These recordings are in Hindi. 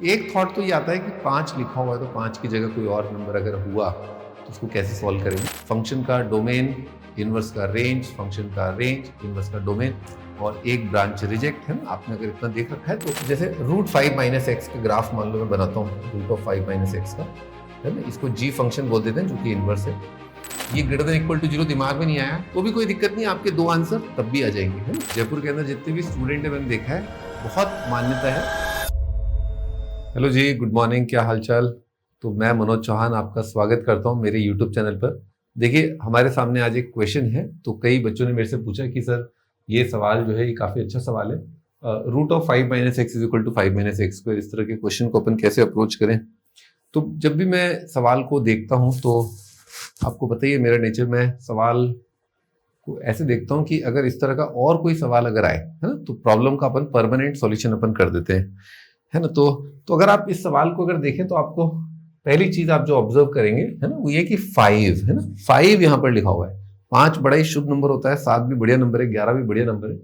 एक थॉट तो ये आता है कि 5 लिखा हुआ है तो 5 की जगह कोई और नंबर अगर हुआ तो उसको कैसे सॉल्व करेंगे। फंक्शन का डोमेन, इनवर्स का रेंज, फंक्शन का रेंज, इनवर्स का डोमेन और एक ब्रांच रिजेक्ट है ना। आपने अगर इतना देख रखा है तो जैसे √5 - x का ग्राफ मान लो मैं बनाता हूँ √5 - x का, है ना। इसको g फंक्शन बोल देते हैं जो कि इनवर्स है। ये ग्रेटर देन इक्वल टू 0 दिमाग में नहीं आया तो भी कोई दिक्कत नहीं, आपके 2 आंसर तब भी आ जाएंगे, है ना। जयपुर के अंदर जितने भी स्टूडेंट है मैंने देखा है बहुत मान्यता है। हेलो जी, गुड मॉर्निंग, क्या हालचाल। तो मैं मनोज चौहान आपका स्वागत करता हूं मेरे यूट्यूब चैनल पर। देखिए, हमारे सामने आज एक क्वेश्चन है तो कई बच्चों ने मेरे से पूछा कि सर ये सवाल जो है ये काफ़ी अच्छा सवाल है, √5 - x = 5 - x²। इस तरह के क्वेश्चन को अपन कैसे अप्रोच करें। तो जब भी मैं सवाल को देखता हूँ तो आपको बताइए मेरा नेचर, मैं सवाल को ऐसे देखता हूँ कि अगर इस तरह का और कोई सवाल अगर आए, है ना, तो प्रॉब्लम का अपन परमानेंट सॉल्यूशन अपन कर देते हैं, है ना। तो अगर आप इस सवाल को अगर देखें तो आपको पहली चीज आप जो ऑब्जर्व करेंगे, है ना, वो ये कि 5 है ना, 5 यहाँ पर लिखा हुआ है। 5 बड़ा ही शुभ नंबर होता है, 7 भी बढ़िया नंबर है, 11 भी बढ़िया नंबर है।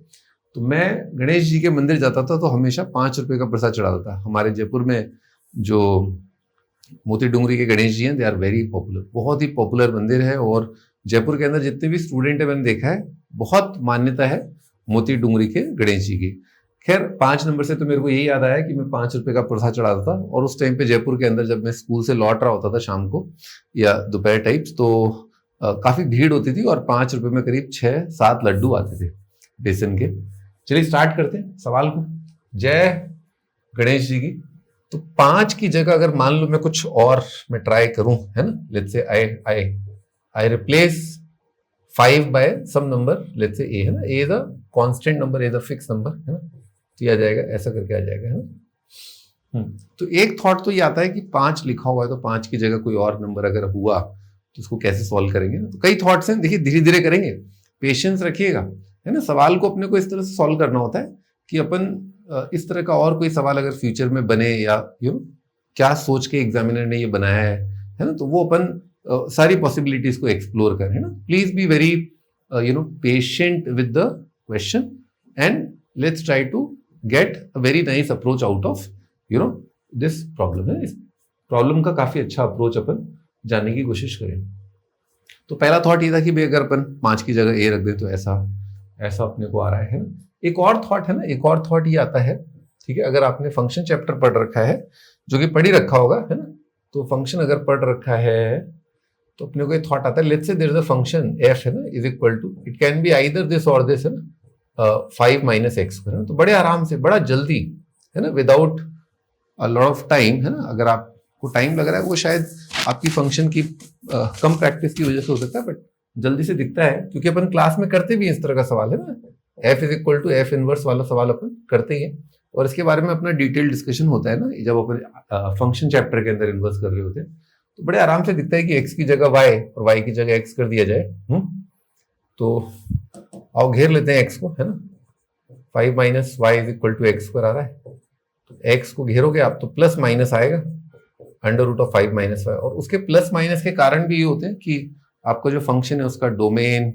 तो मैं गणेश जी के मंदिर जाता था तो हमेशा 5 रुपए का प्रसाद चढ़ाता था। हमारे जयपुर में जो मोती डूंगरी के गणेश जी हैं, दे आर वेरी पॉपुलर, बहुत ही पॉपुलर मंदिर है। और जयपुर के अंदर जितने भी स्टूडेंट है मैंने देखा है बहुत मान्यता है मोती डूंगरी के गणेश जी की। खैर 5 नंबर से तो मेरे को यही याद आया कि मैं 5 रुपए का प्रसाद चढ़ाता था। और उस टाइम पे जयपुर के अंदर जब मैं स्कूल से लौट रहा होता था शाम को या दोपहर टाइप्स, तो काफी भीड़ होती थी और 5 रुपए में करीब 6-7 लड्डू आते थे बेसन के। चलिए स्टार्ट करते हैं सवाल को। जय गणेश जी की। तो 5 की जगह अगर मान लो मैं कुछ और मैं ट्राई करूं, है ना, let's say I replace 5 by some number, let's say a, है ना। a is a constant number, a is a fix number, है ना। तो ये आ जाएगा, ऐसा करके आ जाएगा, है ना। तो एक थॉट तो ये आता है कि 5 लिखा हुआ है तो 5 की जगह कोई और नंबर अगर हुआ तो उसको कैसे सॉल्व करेंगे ना। तो कई थॉट्स हैं, देखिए धीरे धीरे करेंगे, पेशेंस रखिएगा, है ना। सवाल को अपने को इस तरह से सॉल्व करना होता है कि अपन इस तरह का और कोई सवाल अगर फ्यूचर में बने या क्या सोच के एग्जामिनर ने ये बनाया है ना, तो वो अपन सारी पॉसिबिलिटीज को एक्सप्लोर करें, है ना। Please be very patient with the question and let's try to get a very nice approach out of this problem, है। इस प्रॉब्लम का काफी अच्छा अप्रोच अपन जानने की कोशिश करें। तो पहला थॉट ये था कि भाई अगर अपन 5 की जगह a रख दें तो ऐसा ऐसा अपने को आ रहा है ना। एक और थॉट है ना, एक और थॉट ये आता है, ठीक है, अगर आपने फंक्शन चैप्टर पढ़ रखा है, जो कि पढ़ ही रखा होगा, है ना, तो फंक्शन अगर पढ़ रखा है तो अपने को एक थॉट आता है, let's say there is a function f, है ना, is equal to, it can be either this और दिस, है ना, 5 - x², है ना। तो बड़े आराम से, बड़ा जल्दी, है ना, without a lot of time, है ना। अगर आपको टाइम लग रहा है वो शायद आपकी फंक्शन की कम प्रैक्टिस की वजह से हो सकता है, बट जल्दी से दिखता है क्योंकि अपन क्लास में करते भी इस तरह का सवाल, है ना। f is equal to f inverse वाला सवाल अपन करते ही है और इसके बारे में अपना डिटेल डिस्कशन होता है ना जब अपन फंक्शन चैप्टर के अंदर इन्वर्स कर रहे होते हैं। तो बड़े आराम से दिखता है कि x की जगह y और y की जगह x कर दिया जाए। तो आओ घेर लेते हैं x को, है ना। 5 - y = x² आ रहा है, तो x को घेरोगे आप तो प्लस माइनस आएगा √5 - y। और उसके प्लस माइनस के कारण भी ये होते हैं कि आपका जो फंक्शन है उसका डोमेन,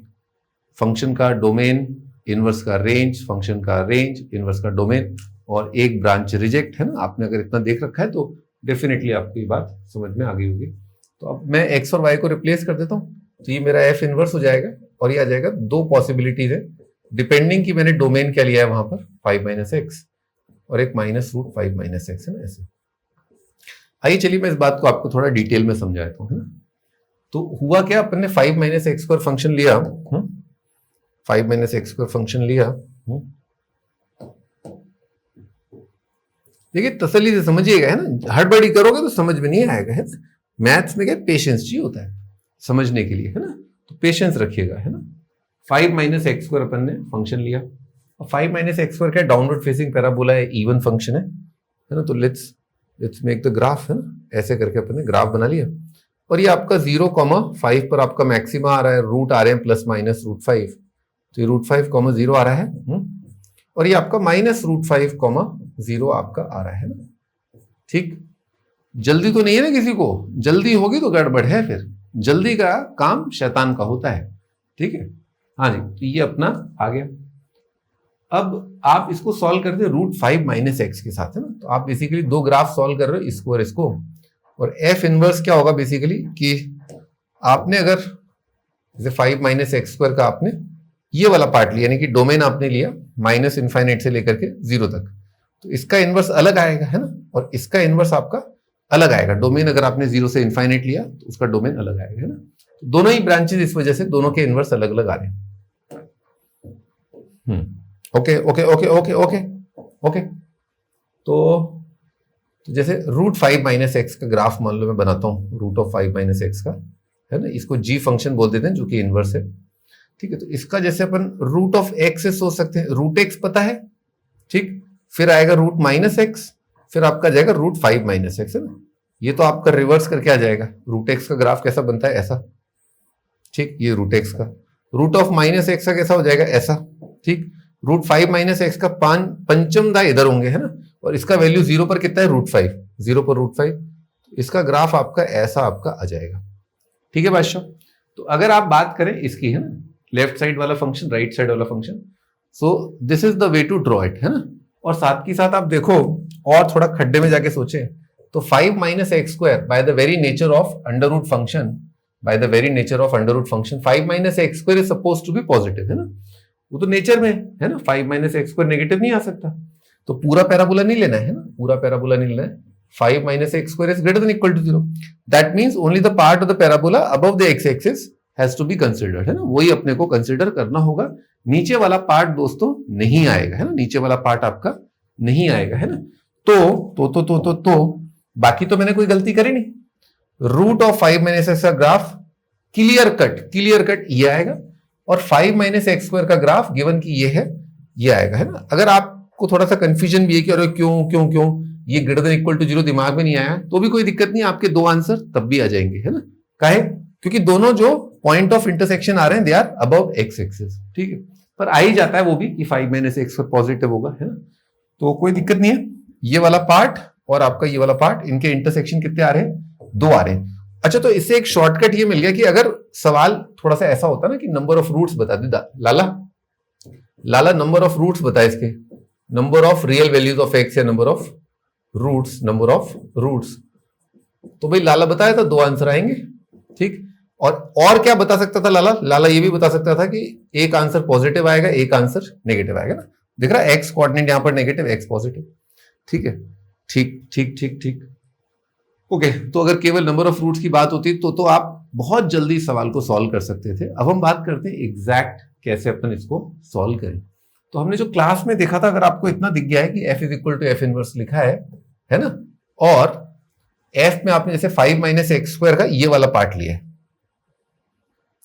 फंक्शन का डोमेन, इनवर्स का रेंज, फंक्शन का रेंज, इनवर्स का डोमेन और एक ब्रांच रिजेक्ट, है ना। आपने अगर इतना देख रखा है तो डेफिनेटली आपको ये बात समझ में आ गई होगी। तो अब मैं x और y को रिप्लेस कर देता हूँ तो ये मेरा f इनवर्स हो जाएगा और ये आ जाएगा। 2 पॉसिबिलिटीज है डिपेंडिंग कि मैंने डोमेन क्या लिया है वहां पर, 5 - x और एक -√5 - x, है ना, ऐसे। आइए चलिए मैं इस बात को आपको थोड़ा डिटेल में समझाता हूँ, है ना। तो हुआ क्या, अपन ने 5 - x² फंक्शन लिया, 5 - x² फंक्शन लिया। देखिए तसल्ली से समझिएगा, है ना, हड़बड़ी करोगे तो समझ में नहीं आएगा, है ना। मैथ्स में क्या पेशेंस चाहिए होता है समझने के लिए, है ना। तो पेशेंस रखिएगा, है ना। 5 - x² अपन ने फंक्शन लिया और 5 - x² क्या डाउनवर्ड फेसिंग पैराबोला है, इवन फंक्शन है ना। तो लेट्स मेक द ग्राफ, है ना। ऐसे करके अपन ने ग्राफ बना लिया और ये आपका 0,5 पर आपका मैक्सिमा आ रहा है, रूट आ रहे हैं प्लस माइनस √5, तो ये √5, 0 आ रहा है। और ये आपका -√5, 0 आपका आ रहा है ना। ठीक, जल्दी तो नहीं है ना किसी को, जल्दी होगी तो गड़बड़ है, फिर जल्दी का काम शैतान का होता है, ठीक है। हाँ जी, तो ये अपना आ गया। अब आप इसको सॉल्व करते √5 माइनस एक्स के साथ, है ना। तो आप बेसिकली दो ग्राफ सॉल्व कर रहे हो, इसको और इसको। और एफ इनवर्स क्या होगा बेसिकली कि आपने अगर जैसे 5 माइनस एक्स स्क्वायर का आपने ये वाला पार्ट लिया, यानी कि डोमेन आपने लिया माइनस इनफाइनाइट से लेकर के 0 तक, तो इसका इनवर्स अलग आएगा, है ना। और इसका इनवर्स आपका अलग आएगा। डोमेन अगर आपने 0 से इनफाइनाइट लिया तो उसका डोमेन अलग आएगा, है ना। तो दोनों ही ब्रांचेस इस वजह से दोनों के इनवर्स अलग अलग आ रहे हैं। Okay okay okay okay okay okay. तो जैसे √5 माइनस एक्स का ग्राफ मान लो मैं बनाता हूं, √5 माइनस एक्स का, है ना। इसको जी फंक्शन बोल देते हैं जो कि इनवर्स है, ठीक है। तो इसका जैसे अपन √x से सोच सकते हैं, √x पता है, ठीक। फिर आएगा रूट माइनस एक्स, फिर आपका जाएगा √5 माइनस एक्स, है ना। ये तो आपका रिवर्स करके आ जाएगा। √x का ग्राफ कैसा बनता है, ऐसा, ठीक। ये √x का रूट ऑफ माइनस एक्स का कैसा हो जाएगा, ऐसा, ठीक। √5 माइनस एक्स का पंचम दा इधर होंगे, है ना। और इसका वैल्यू 0 पर कितना है, √5, 0 पर √5। इसका ग्राफ आपका ऐसा आपका आ जाएगा, ठीक है बादशाह। तो अगर आप बात करें इसकी, है ना, लेफ्ट साइड वाला फंक्शन, राइट साइड वाला function, so this is the way to draw it, है ना। और साथ की साथ आप देखो और थोड़ा खड्डे में जाके सोचे तो 5 minus x square by the very nature of under root function, by the very nature of under root function 5 minus x square is suppose to be positive, है ना। वो तो नेचर में है ना, 5 माइनस एक्स स्क्वायर नेगेटिव नहीं आ सकता। तो पूरा पैराबोला नहीं लेना है ना, पूरा पैराबोला नहीं लेना है। 5 minus x square is greater than equal to 0, that means only the part of the parabola above the x axis has to be considered, है ना। वही अपने को कंसिडर करना होगा। नीचे वाला पार्ट दोस्तों नहीं आएगा, है ना, नीचे वाला पार्ट आपका नहीं आएगा, है ना। तो बाकी तो मैंने कोई गलती करी नहीं। रूट ऑफ 5 माइनस एक्स का ग्राफ क्लियर कट ये आएगा, और 5 माइनस एक्स स्क्वायर का ग्राफ गिवन की ये है, ये आएगा, है ना। अगर आपको थोड़ा सा कंफ्यूजन भी है कि अरे क्यों ये ग्रेटर देन इक्वल टू 0 दिमाग में नहीं आया, तो भी कोई दिक्कत नहीं, आपके दो आंसर तब भी आ जाएंगे, है ना। काहे, क्योंकि दोनों जो पॉइंट ऑफ इंटरसेक्शन आ रहे हैं they are above x axis, ठीक है। पर आ ही जाता है वो भी कि 5 माइनस एक्स पॉजिटिव होगा, है ना। तो कोई दिक्कत नहीं है। ये वाला पार्ट और आपका ये वाला पार्ट, इनके इंटरसेक्शन कितने आ रहे हैं, 2 आ रहे हैं। अच्छा, तो इससे एक शॉर्टकट ये मिल गया कि अगर सवाल थोड़ा सा ऐसा होता ना कि नंबर ऑफ रूट्स बता दे, लाला नंबर ऑफ रूट्स बता, इसके number of real values of x या नंबर ऑफ रूट्स, तो भाई लाला बताया था 2 आंसर आएंगे, ठीक। और क्या बता सकता था लाला ये भी बता सकता था कि एक आंसर पॉजिटिव आएगा, एक आंसर नेगेटिव आएगा ना। दिख रहा है एक्स कोऑर्डिनेट यहां पर नेगेटिव, एक्स पॉजिटिव, ठीक है। ठीक ओके। तो अगर केवल नंबर ऑफ रूट्स की बात होती तो आप बहुत जल्दी सवाल को सॉल्व कर सकते थे। अब हम बात करते हैं एग्जैक्ट कैसे अपन इसको सॉल्व करें। तो हमने जो क्लास में देखा था, अगर आपको इतना दिख गया है कि f is equal to f inverse लिखा है ना, और f में आपने जैसे 5 माइनस एक्स स्क्वायर का ये वाला पार्ट लिया है,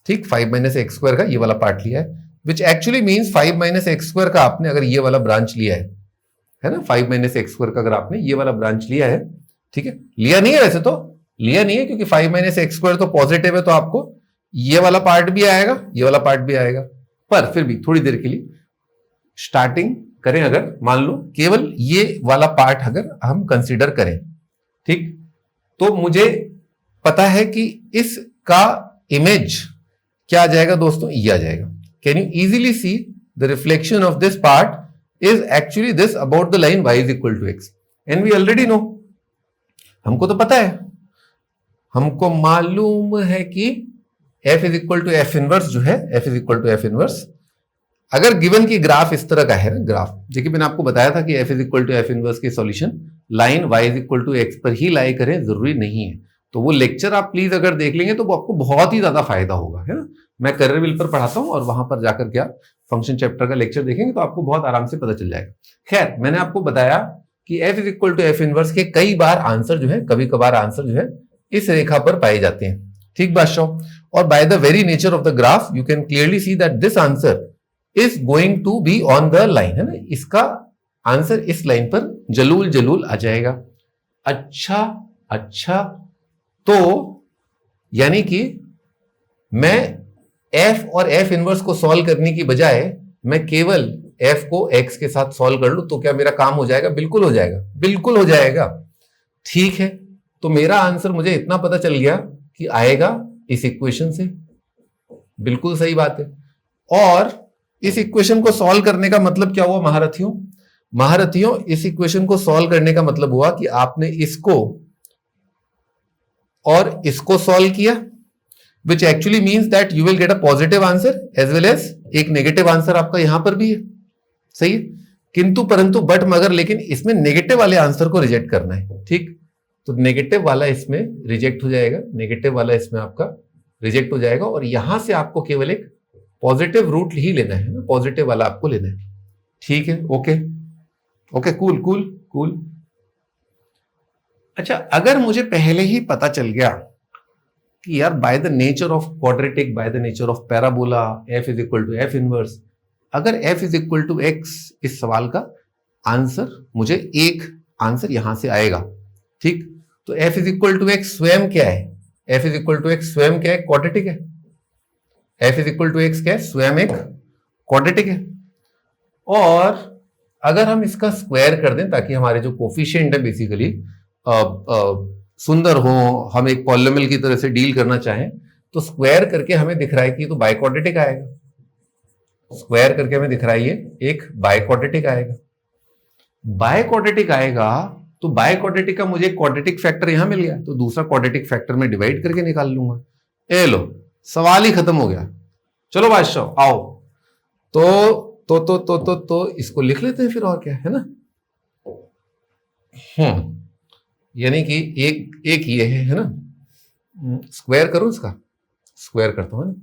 ठीक, 5 माइनस एक्स स्क्वायर का ये वाला पार्ट लिया है, which actually means 5 minus x square का आपने अगर ये वाला ब्रांच लिया है ना, 5 माइनस एक्स स्क्वायर का अगर आपने ये वाला ब्रांच लिया है, ठीक है। लिया नहीं है, वैसे तो लिया नहीं है, क्योंकि 5 माइनस एक्स स्क्वायर तो पॉजिटिव है, तो आपको ये वाला पार्ट भी आएगा, ये वाला पार्ट भी आएगा। पर फिर भी थोड़ी देर के लिए स्टार्टिंग करें, अगर मान लो केवल ये वाला पार्ट अगर हम कंसीडर करें, ठीक, तो मुझे पता है कि इसका इमेज क्या आ जाएगा दोस्तों, ये आ जाएगा। Can you easily see the reflection of this part is actually this about the line y is equal to x, and we already know, हमको तो पता है, हमको मालूम है कि f is equal to f inverse जो है, f is equal to f inverse, अगर गिवन की ग्राफ इस तरह का है ना, ग्राफ जैसे मैंने आपको बताया था कि f is equal to f inverse के solution line y is equal to x पर ही लाई करें, जरूरी नहीं है। तो वो लेक्चर आप प्लीज अगर देख लेंगे तो वो आपको बहुत ही ज्यादा फायदा होगा, है ना। मैं करियर विल पर पढ़ाता हूं, और वहां पर जाकर के आप फंक्शन चैप्टर का लेक्चर देखेंगे तो आपको बहुत आराम से पता चल जाएगा। खैर, मैंने आपको बताया कि f is equal to f inverse के कई बार आंसर जो है, कभी कभार आंसर जो है इस रेखा पर पाए जाते हैं, ठीक बादशाह। और by the very nature of the graph you can clearly see that this answer is going to be on the line, है ना। इसका आंसर इस लाइन पर जलूल आ जाएगा। अच्छा, तो यानी कि मैं f और f इनवर्स को सॉल्व करने की बजाय मैं केवल f को x के साथ सॉल्व कर लूं तो क्या मेरा काम हो जाएगा? बिल्कुल हो जाएगा। ठीक है, तो मेरा आंसर मुझे इतना पता चल गया कि आएगा इस इक्वेशन से। बिल्कुल सही बात है। और इस इक्वेशन को सॉल्व करने का मतलब क्या हुआ महारथियों? महारथियों, इस इक्वेशन को सॉल्व करने का मतलब हुआ कि आपने इसको और इसको सॉल्व किया, which actually means that you will get a positive answer as well as एक नेगेटिव आंसर आपका यहां पर भी है, सही है। किंतु परंतु बट मगर लेकिन इसमें नेगेटिव वाले आंसर को रिजेक्ट करना है, ठीक। तो नेगेटिव वाला इसमें रिजेक्ट हो जाएगा, नेगेटिव वाला इसमें आपका रिजेक्ट हो जाएगा और यहां से आपको केवल एक पॉजिटिव रूट ही लेना है ना, पॉजिटिव वाला आपको लेना है, ठीक है। Okay okay, cool cool cool. अच्छा, अगर मुझे पहले ही पता चल गया कि यार by the nature of quadratic, by the nature of parabola, f is equal to f inverse, अगर f is equal to x, इस सवाल का आंसर मुझे एक आंसर यहां से आएगा, ठीक। तो f is equal to x स्वयं क्या है? f is equal to x स्वयं क्या है? क्वाड्रेटिक है। f is equal to x क्या है? स्वयं एक क्वाड्रेटिक है। और अगर हम इसका स्क्वायर कर दें ताकि हमारे जो कोफिशिएंट है बेसिकली सुंदर हो, हम एक पॉलिनोमियल की तरह से डील करना चाहें, तो स्क्वायर करके हमें दिख रहा है कि तो बाइक्वाड्रेटिक आएगा। स्क्वायर करके हमें दिख रहा है ये एक बाइक्वाड्रेटिक आएगा। बाइक्वाड्रेटिक आएगा तो बाइक्वाड्रेटिक का मुझे क्वाड्रेटिक फैक्टर यहां मिल गया, तो दूसरा क्वाड्रेटिक फैक्टर में डिवाइड करके निकाल लूंगा। ए लो, सवाल ही खत्म हो गया। चलो बादशाह आओ, तो इसको लिख लेते हैं फिर, और क्या है ना। यानी कि एक ये है ना, स्क्वायर करूं इसका, स्क्वायर करता हूं ना,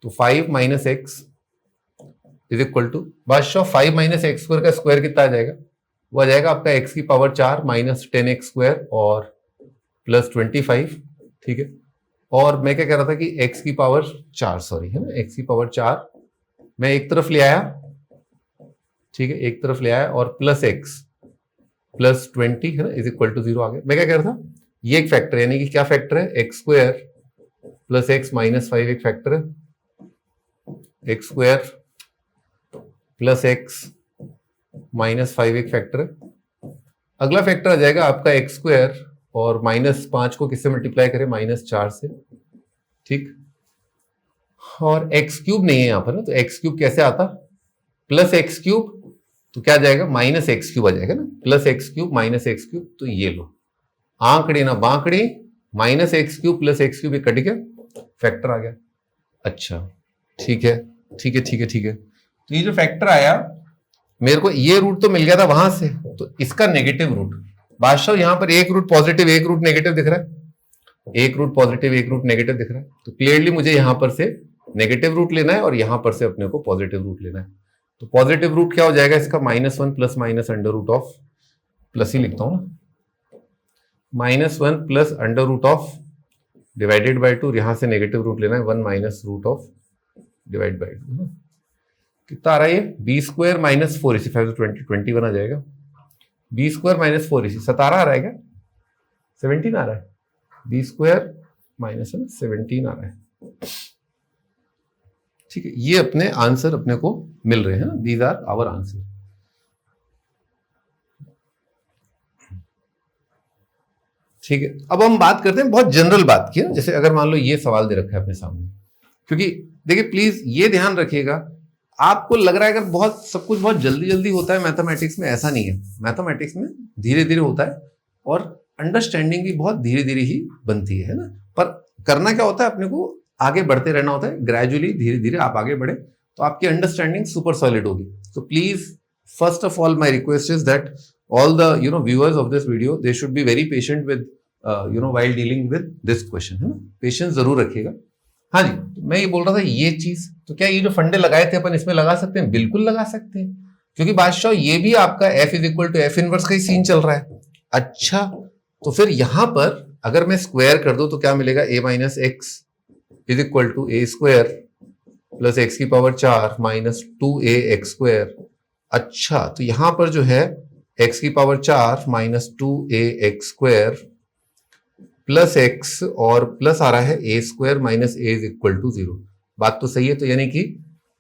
तो 5 minus x is equal to बादशाह 5 माइनस एक्स स्क्वायर का स्क्वायर कितना आ जाएगा? वो आ जाएगा आपका x की पावर 4 माइनस 10x स्क्वायर और प्लस 25, ठीक है। और मैं क्या कह रहा था कि x की पावर 4, सॉरी है ना, x की पावर 4 मैं एक तरफ ले आया, ठीक है, एक तरफ ले आया और प्लस x प्लस 20 है ना इज इक्वल टू 0 आ गया। मैं क्या कह रहा था, ये एक फैक्टर है, यानी कि क्या फैक्टर है? X square plus x minus 5 एक फैक्टर है, x square plus x minus 5 एक फैक्टर है। अगला फैक्टर आ जाएगा आपका एक्स स्क्वायर और माइनस 5 को किससे मल्टीप्लाई करें? माइनस 4 से, ठीक। और एक्स क्यूब नहीं है यहां पर ना, तो एक्स क्यूब कैसे आता? प्लस एक्स क्यूब, तो क्या आ जाएगा? माइनस एक्स क्यूब आ जाएगा ना, plus x cube minus x cube. तो ये लो, आंकड़ी ना बांकड़ी, minus x cube plus x cube cut गया, फैक्टर आ गया। अच्छा ठीक है ठीक है ठीक है ठीक है, तो ये जो फैक्टर आया, मेरे को ये रूट तो मिल गया था वहां से, तो इसका नेगेटिव रूट बादशाह, यहां पर एक रूट पॉजिटिव एक रूट नेगेटिव दिख रहा है, एक रूट पॉजिटिव एक रूट नेगेटिव दिख रहा है, तो क्लियरली मुझे यहां पर से नेगेटिव रूट लेना है और यहां पर से अपने को पॉजिटिव रूट लेना है। तो पॉजिटिव रूट क्या हो जाएगा इसका? -1 plus minus under root of, plus ही लिखता हूं ना, -1 plus under root of divided by 2, यहां से नेगेटिव रूट लेना है 1 minus root of divide by 2। कितना आ रहा है ये? बी स्क्वायर माइनस 4 इसी 5 20 21 आ जाएगा। बी स्क्वायर माइनस 4 इसी 17 आ रहा है क्या? 17 आ रहा है। बी स्क्वायर माइनस 17 आ रहा है, ठीक है। ये अपने आंसर अपने को मिल रहे हैं ना, दीज आर आवर आंसर। ठीक है, अब हम बात करते हैं बहुत जनरल बात की, जैसे अगर मान लो ये सवाल दे रखा है अपने सामने, क्योंकि देखिए प्लीज ये ध्यान रखिएगा, आपको लग रहा है अगर बहुत सब कुछ बहुत जल्दी जल्दी होता है मैथमेटिक्स में, ऐसा नहीं है। मैथमेटिक्स में धीरे धीरे होता है और अंडरस्टैंडिंग भी बहुत धीरे धीरे ही बनती है ना। पर करना क्या होता है, अपने को आगे बढ़ते रहना होता है, ग्रेजुअली धीरे धीरे आप आगे बढ़े तो आपकी अंडरस्टैंडिंग सुपर सॉलिड होगी। So please first of all my request is that all the viewers of this video, they should be very patient with while dealing with this question, है ना, पेशेंस जरूर रखिएगा। हाँ जी, तो मैं ये बोल रहा था ये चीज, तो क्या ये जो फंडे लगाए थे अपन इसमें लगा सकते हैं? बिल्कुल लगा सकते हैं, क्योंकि बादशाह ये भी आपका f is equal to f inverse का ही सीन चल रहा है। अच्छा, तो फिर यहां पर अगर मैं स्क्वायर कर दूं तो क्या मिलेगा? a minus x is equal to a square plus x की power 4 minus 2a x square. अच्छा, तो यहां पर जो है x की power 4 minus 2a x square plus x और प्लस आ रहा है a square minus a is equal to 0। बात तो सही है। तो यानी कि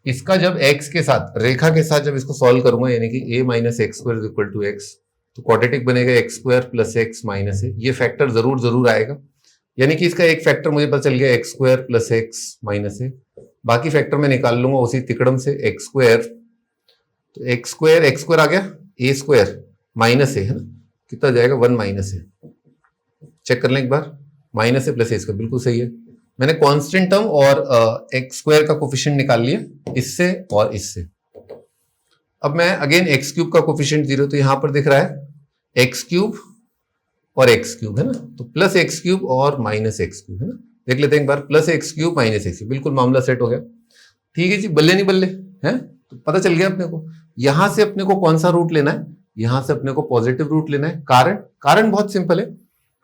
इसका जब x के साथ, रेखा के साथ जब इसको सॉल्व करूंगा, यानी कि a minus x square is equal to x, तो क्वाड्रेटिक बनेगा x square plus x minus a। ये फैक्टर जरूर जरूर आएगा, यानी कि इसका एक फैक्टर मुझे पता चल गया, x square plus x minus a। बाकी फैक्टर मैं निकाल लूंगा उसी तिकड़म से, एक्स स्क्वायर, तो एक्स स्क्वायर आ गया, ए स्क्वायर माइनस ए है ना, कितना जाएगा 1 माइनस ए, चेक कर लें एक बार, minus a plus a square, बिल्कुल सही है। मैंने कांस्टेंट टर्म और एक्स स्क्वायर का कोफिशिएंट निकाल लिया इससे और इससे। अब मैं अगेन एक्स क्यूब का कोफिशिएंट 0, तो यहां पर दिख रहा है एक्स क्यूब और एक्स क्यूब है ना, तो प्लस एक्स क्यूब और माइनस एक्स क्यूब है ना, देख लेते हैं एक बार, plus x cube minus x cube, बिल्कुल मामला सेट हो गया। ठीक है जी, बल्ले नहीं बल्ले है, तो पता चल गया अपने को। यहां से अपने को कौन सा रूट लेना है, यहां से अपने को पॉजिटिव रूट लेना है। कारण बहुत सिंपल है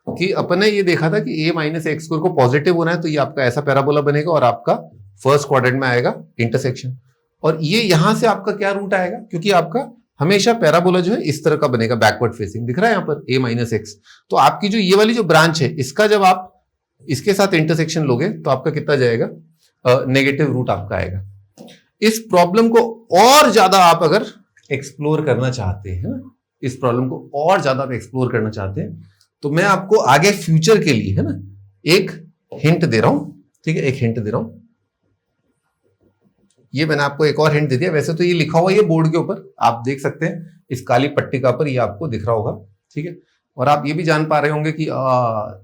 कि अपने ये देखा था कि a माइनस एक्स स्क्वायर को पॉजिटिव होना है, तो ये आपका ऐसा पैराबोला बनेगा और आपका फर्स्ट क्वाड्रेंट में आएगा इंटरसेक्शन, और ये यहां से आपका क्या रूट आएगा, क्योंकि आपका हमेशा पैराबोला जो है इस तरह का बनेगा, बैकवर्ड फेसिंग, दिख रहा है यहां पर a माइनस एक्स। तो आपकी जो ये वाली जो ब्रांच है, इसका जब आप इसके साथ इंटरसेक्शन लोगे तो आपका कितना जाएगा, नेगेटिव रूट आपका आएगा। इस प्रॉब्लम को और ज्यादा आप अगर एक्सप्लोर करना चाहते हैं ना, इस प्रॉब्लम को और ज्यादा आप एक्सप्लोर करना चाहते हैं, तो मैं आपको आगे फ्यूचर के लिए है ना एक हिंट दे रहा हूं, ठीक है, एक हिंट दे रहा हूं। ये मैंने आपको एक और हिंट दे दिया, वैसे तो ये लिखा हुआ है बोर्ड के ऊपर, आप देख सकते हैं इस काली पट्टिका पर, ये आपको दिख रहा होगा, ठीक है, और आप ये भी जान पा रहे होंगे कि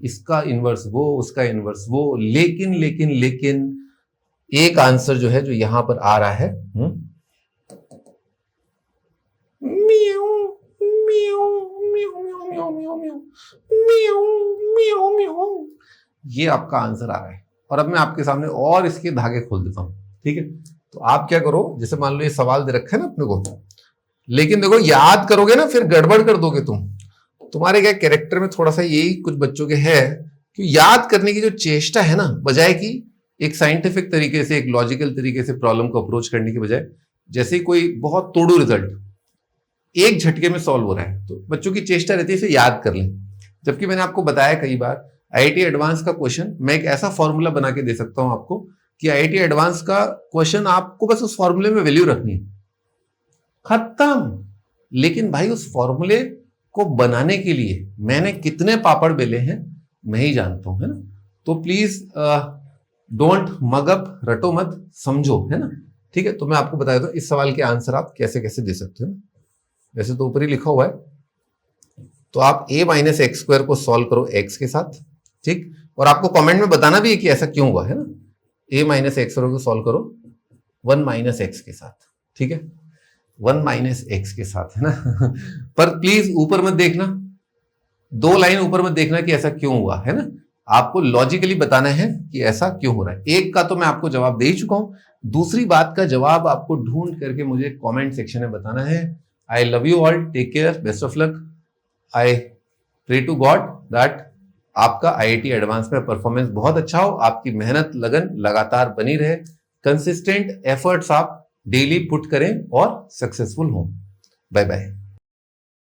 इसका इनवर्स वो, उसका इनवर्स वो, लेकिन लेकिन लेकिन एक आंसर जो है जो यहां पर आ रहा है, ये आपका आंसर आ रहा है। और अब मैं आपके सामने और इसके धागे खोल देता हूं, ठीक है। तो आप क्या करो, जैसे मान लो ये सवाल दे रखा है ना अपने को, लेकिन देखो याद करोगे ना फिर गड़बड़ कर दोगे तुम, तुम्हारे क्या कैरेक्टर में थोड़ा सा यही कुछ बच्चों के है कि याद करने की जो चेष्टा है ना, बजाय कि एक साइंटिफिक तरीके से, एक लॉजिकल तरीके से प्रॉब्लम को अप्रोच करने की बजाय, जैसे कोई बहुत तोड़ू रिजल्ट एक झटके में सॉल्व हो रहा है, तो बच्चों की चेष्टा रहती है इसे याद कर लें। जबकि मैंने आपको बताया कई बार, आईआईटी एडवांस का क्वेश्चन मैं एक ऐसा फॉर्मूला बना के दे सकता हूं आपको कि आईआईटी एडवांस का क्वेश्चन आपको बस उस फॉर्मूले में वैल्यू रखनी है, खत्म। लेकिन भाई उस फॉर्मूले को बनाने के लिए मैंने कितने पापड़ बेले हैं मैं ही जानता हूं, है ना। तो प्लीज डोंट मग अप, रटो मत, समझो, है ना, ठीक है। तो मैं आपको बता देता हूं इस सवाल के आंसर आप कैसे कैसे दे सकते हो। वैसे तो ऊपर ही लिखा हुआ है, तो आप a माइनस एक्स स्क्वायर को सॉल्व करो x के साथ, ठीक, और आपको कमेंट में बताना भी है कि ऐसा क्यों हुआ, है ना। a माइनस एक्स स्क्वायर को सॉल्व करो 1 माइनस एक्स के साथ, ठीक है, 1 माइनस एक्स के साथ, है ना। पर प्लीज ऊपर मत देखना, 2 लाइन ऊपर मत देखना कि ऐसा क्यों हुआ, है ना। आपको लॉजिकली बताना है कि ऐसा क्यों हो रहा है। एक का तो मैं आपको जवाब दे ही चुका हूं, दूसरी बात का जवाब आपको ढूंढ करके मुझे कमेंट सेक्शन में बताना है। I love you all, take care, best of luck. I pray to God that आपका आईआईटी एडवांस में परफॉर्मेंस बहुत अच्छा हो, आपकी मेहनत लगन लगातार बनी रहे, कंसिस्टेंट एफर्ट्स आप डेली पुट करें और सक्सेसफुल हों। Bye bye.